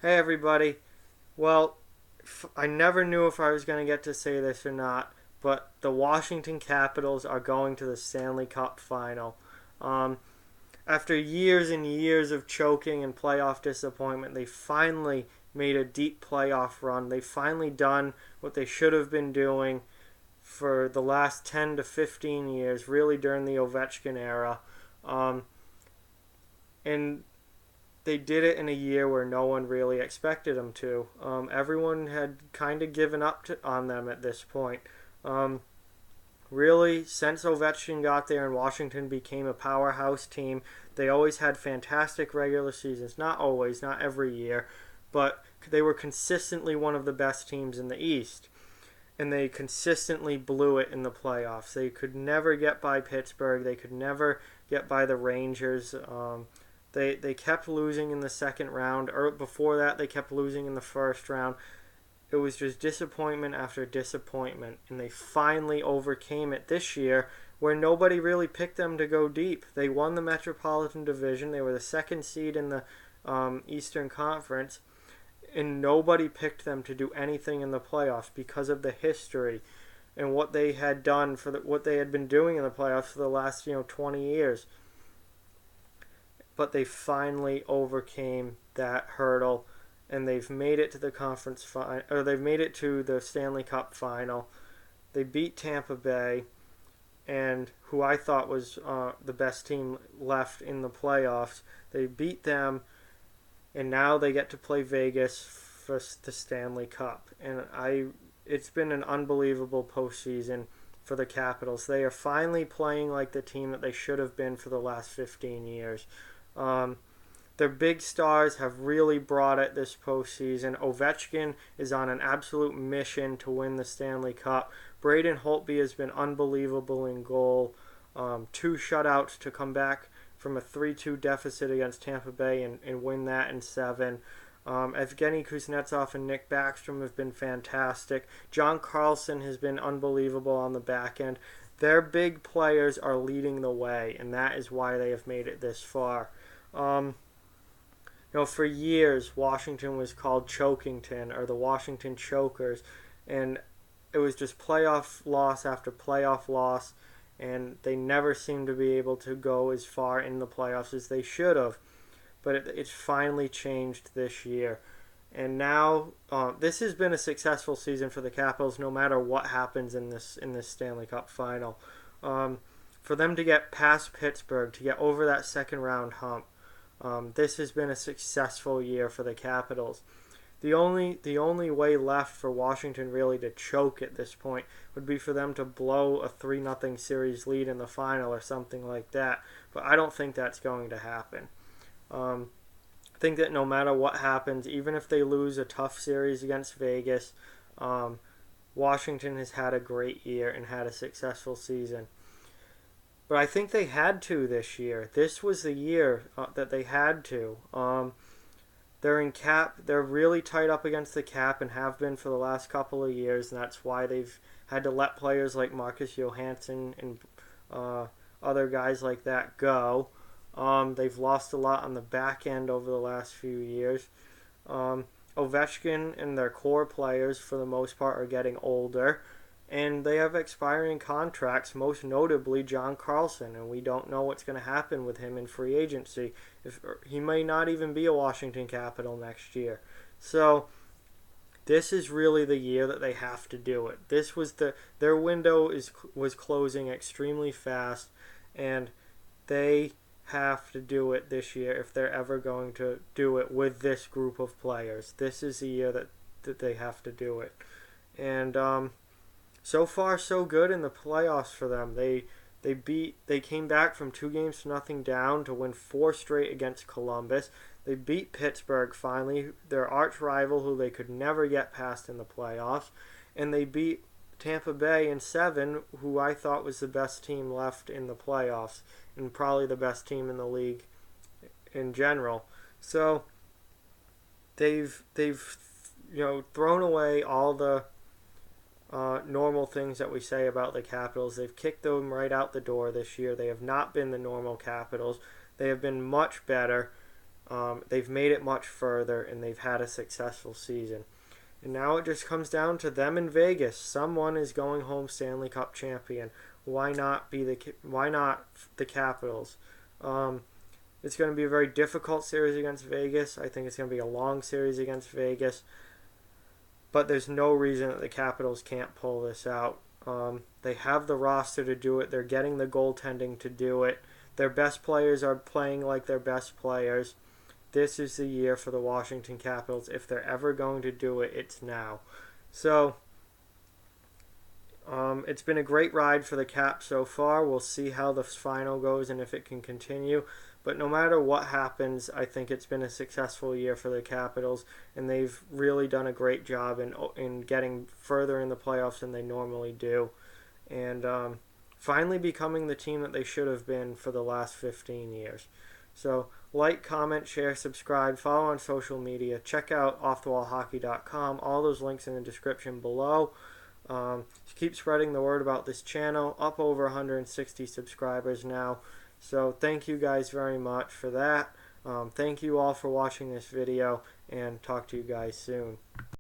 Hey everybody. Well, I never knew if I was going to get to say this or not, but the Washington Capitals are going to the Stanley Cup final. Um, After years and years of choking and playoff disappointment, they finally made a deep playoff run. They've finally done what they should have been doing for the last 10 to 15 years, really during the Ovechkin era. Um, and they did it in a year where no one really expected them to. Everyone had kind of given up on them at this point. Um, Really, since Ovechkin got there and Washington became a powerhouse team, they always had fantastic regular seasons. Not always, not every year, but they were consistently one of the best teams in the East. And they consistently blew it in the playoffs. They could never get by Pittsburgh. They could never get by the Rangers. They kept losing in the second round. Or before that, they kept losing in the first round. It was just disappointment after disappointment, and they finally overcame it this year, where nobody really picked them to go deep. They won the Metropolitan Division. They were the second seed in the Eastern Conference, and nobody picked them to do anything in the playoffs because of the history and what they had done what they had been doing in the playoffs for the last 20 years. But they finally overcame that hurdle, and they've made it to the conference final, or they've made it to the Stanley Cup final. They beat Tampa Bay, and who I thought was the best team left in the playoffs. They beat them, and now they get to play Vegas for the Stanley Cup. And it's been an unbelievable postseason for the Capitals. They are finally playing like the team that they should have been for the last 15 years. Um, their big stars have really brought it this postseason. Ovechkin is on an absolute mission to win the Stanley Cup. Braden Holtby has been unbelievable in goal. Two shutouts to come back from a 3-2 deficit against Tampa Bay and win that in 7. Evgeny Kuznetsov and Nick Backstrom have been fantastic. John Carlson has been unbelievable on the back end. Their big players are leading the way, and that is why they have made it this far. For years, Washington was called Chokington or the Washington Chokers, and it was just playoff loss after playoff loss, and they never seemed to be able to go as far in the playoffs as they should have. But it's finally changed this year. And now this has been a successful season for the Capitals, no matter what happens in this Stanley Cup final. For them to get past Pittsburgh, to get over that second round hump, this has been a successful year for the Capitals. The only way left for Washington really to choke at this point would be for them to blow a 3-0 series lead in the final or something like that. But I don't think that's going to happen. I think that no matter what happens, even if they lose a tough series against Vegas, Washington has had a great year and had a successful season. But I think they had to this year. This was the year that they had to. They're in cap. They're really tight up against the cap and have been for the last couple of years, and that's why they've had to let players like Marcus Johansson and other guys like that go. They've lost a lot on the back end over the last few years. Ovechkin and their core players, for the most part, are getting older, and they have expiring contracts, most notably John Carlson, and we don't know what's going to happen with him in free agency. He may not even be a Washington Capital next year. So this is really the year that they have to do it. Their window was closing extremely fast, and they have to do it this year if they're ever going to do it with this group of players. This is the year that they have to do it. And so far so good in the playoffs for them. They came back from 2-0 down to win 4 straight against Columbus. They beat Pittsburgh finally, their arch rival who they could never get past in the playoffs, and they beat Tampa Bay in 7, who I thought was the best team left in the playoffs and probably the best team in the league in general. So they've thrown away all the normal things that we say about the Capitals. They've kicked them right out the door this year. They have not been the normal Capitals. They have been much better. They've made it much further, and they've had a successful season. And now it just comes down to them in Vegas. Someone is going home Stanley Cup champion. Why not the Capitals? It's going to be a very difficult series against Vegas. I think it's going to be a long series against Vegas. But there's no reason that the Capitals can't pull this out. They have the roster to do it. They're getting the goaltending to do it. Their best players are playing like their best players. This is the year for the Washington Capitals. If they're ever going to do it, it's now. So, it's been a great ride for the Caps so far. We'll see how the final goes and if it can continue. But no matter what happens, I think it's been a successful year for the Capitals, and they've really done a great job in getting further in the playoffs than they normally do, and finally becoming the team that they should have been for the last 15 years. So like, comment, share, subscribe, follow on social media, check out offthewallhockey.com. All those links in the description below. Keep spreading the word about this channel. Up over 160 subscribers now. So thank you guys very much for that. Thank you all for watching this video, and talk to you guys soon.